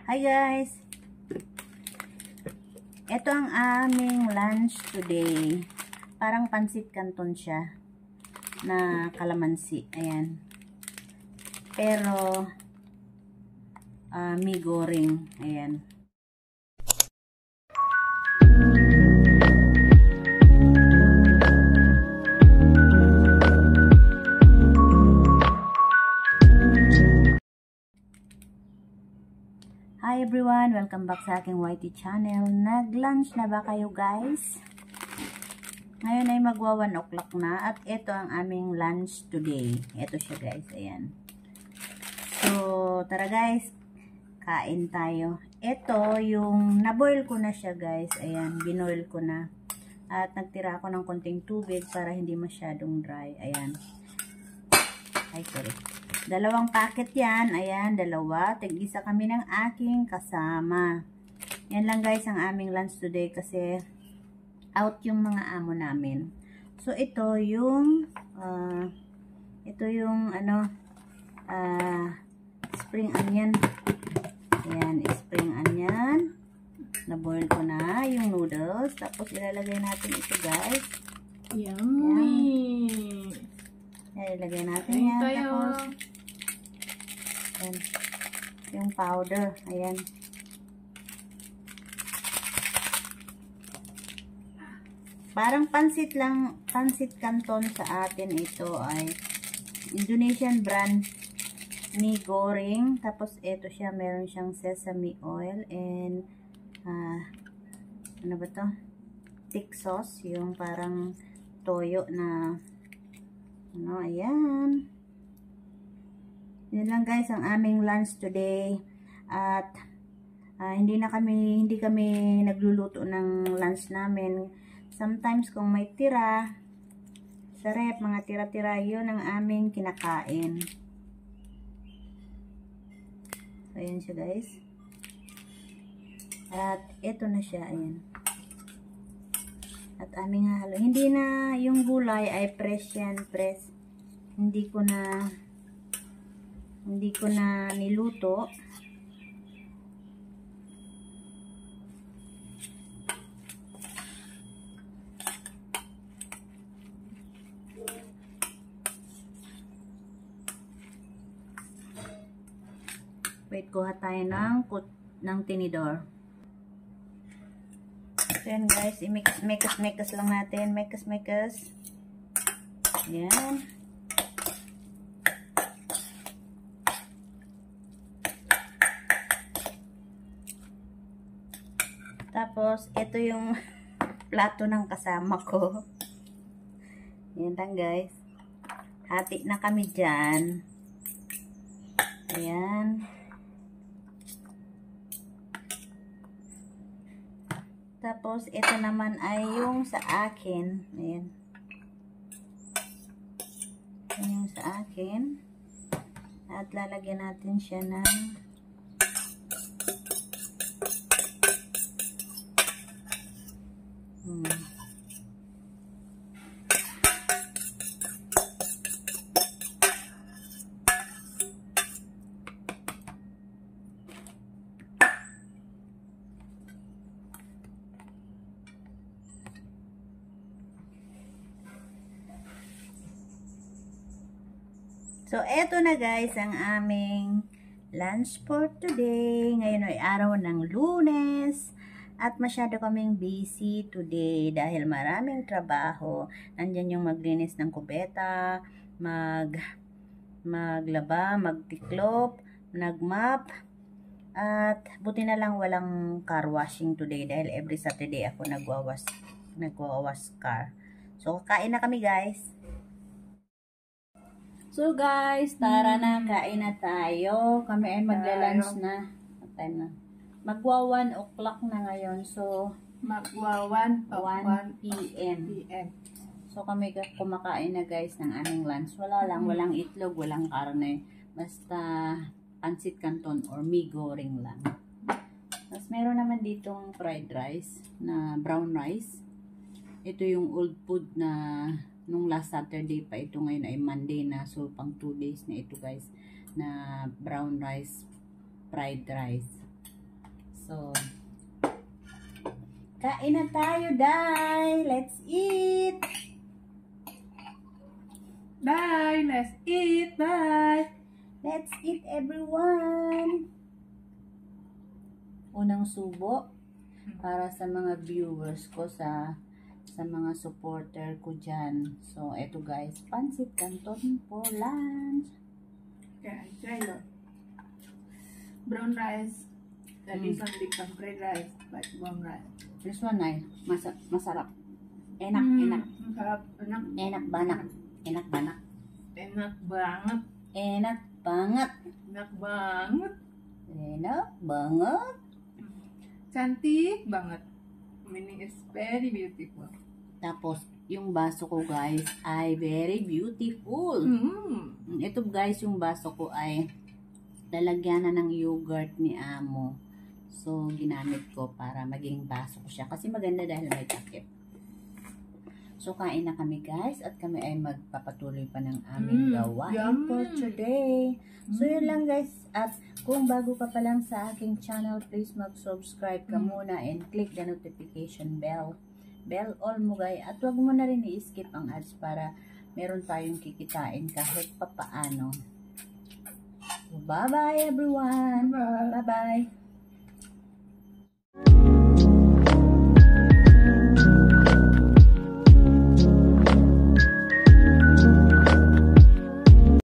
Hi guys! Ito ang aming lunch today. Parang pansit canton siya na kalamansi. Ayan. Pero mee goreng. Ayan. Hi everyone! Welcome back sa aking YT channel. Nag-lunch na ba kayo guys? Ngayon ay magwa 1 o'clock na at ito ang aming lunch today. Ito siya guys. Ayan. So, tara guys. Kain tayo. Ito yung naboil ko na siya guys. Ayan. Binoil ko na. At nagtira ako ng konting tubig para hindi masyadong dry. Ayan. Ay, sorry. 2 packet yan. Ayan, 2. Tig-isa kami ng aking kasama. Yan lang guys ang aming lunch today kasi out yung mga amo namin. So, ito yung spring onion. Ayan, spring onion. Na-boil ko na yung noodles. Tapos, ilalagay natin ito guys. Yummy! Ayan, ilagay natin yan. Tapos, ayan, yung powder. Ayan. Parang pansit lang, pansit canton sa atin ito ay Indonesian brand mee goreng. Tapos ito siya, meron siyang sesame oil and ano ba to? Thick sauce, yung parang toyo na ano, ayan. Yun lang guys ang aming lunch today. At hindi kami nagluluto ng lunch namin. Sometimes kung may tira sa rep, mga tira-tira, yun ang aming kinakain. So ayan siya guys. At ito na siya, ayan. At aming halo. Hindi na yung gulay ay fresh yan, fresh. Hindi ko na niluto. Wait, kuha tayo ng tinidor. So yan guys, i-mix lang natin. Mix. Yan. Tapos, ito yung plato ng kasama ko. Yan lang guys. Hati na kami dyan. Ayan. Tapos, ito naman ay yung sa akin. Ayan. Ayan yung sa akin. At lalagyan natin siya ng So, eto na guys ang aming lunch for today. Ngayon ay araw ng Lunes. At masyado kaming busy today dahil maraming trabaho. Nandyan yung maglinis ng kubeta, maglaba, magtiklop, nagmap. At buti na lang walang car washing today dahil every Saturday ako nagwawash car. So, kain na kami guys. So guys, tara na, kain na tayo. Kami ay magla-lunch na. Time na. Magwa 1 o'clock na ngayon. So, magwa 1 p.m. So, kami kumakain na guys ng aming lunch. Walang itlog, walang karne. Basta pansit canton or mee goreng lang. Tapos, meron naman ditong fried rice na brown rice. Ito yung old food na nung last Saturday pa ito, ngayon ay Monday na, so pang 2 days na ito guys, na brown rice, fried rice. So, kain na tayo, Day! Let's eat! Bye! Let's eat! Bye! Let's eat, everyone! Unang subo para sa mga viewers ko, sa mga supporter ko dyan. So, eto guys, pancit canton for lunch. Okay, try it. Brown rice. That is one big some fried rice, but brown rice. This one ay masarap. Enak, enak. Masarap. Enak. Enak banak. Enak banak. Enak banget. Enak banget. Enak banget. Enak banget. Cantik banget. Meaning is very beautiful. Tapos, yung baso ko guys ay very beautiful. Ito guys, yung baso ko ay lalagyan na ng yogurt ni Amo. So, ginamit ko para maging baso ko siya. Kasi maganda dahil may takip. So, kain na kami guys. At kami ay magpapatuloy pa ng aming gawain for today. So, yun lang guys. At kung bago ka pa lang sa aking channel, please mag-subscribe ka muna and click the notification bell. Bell all mo guys. At wag mo na rin i-skip ang ads para meron tayong kikitain kahit papaano. So, bye-bye everyone. Bye-bye.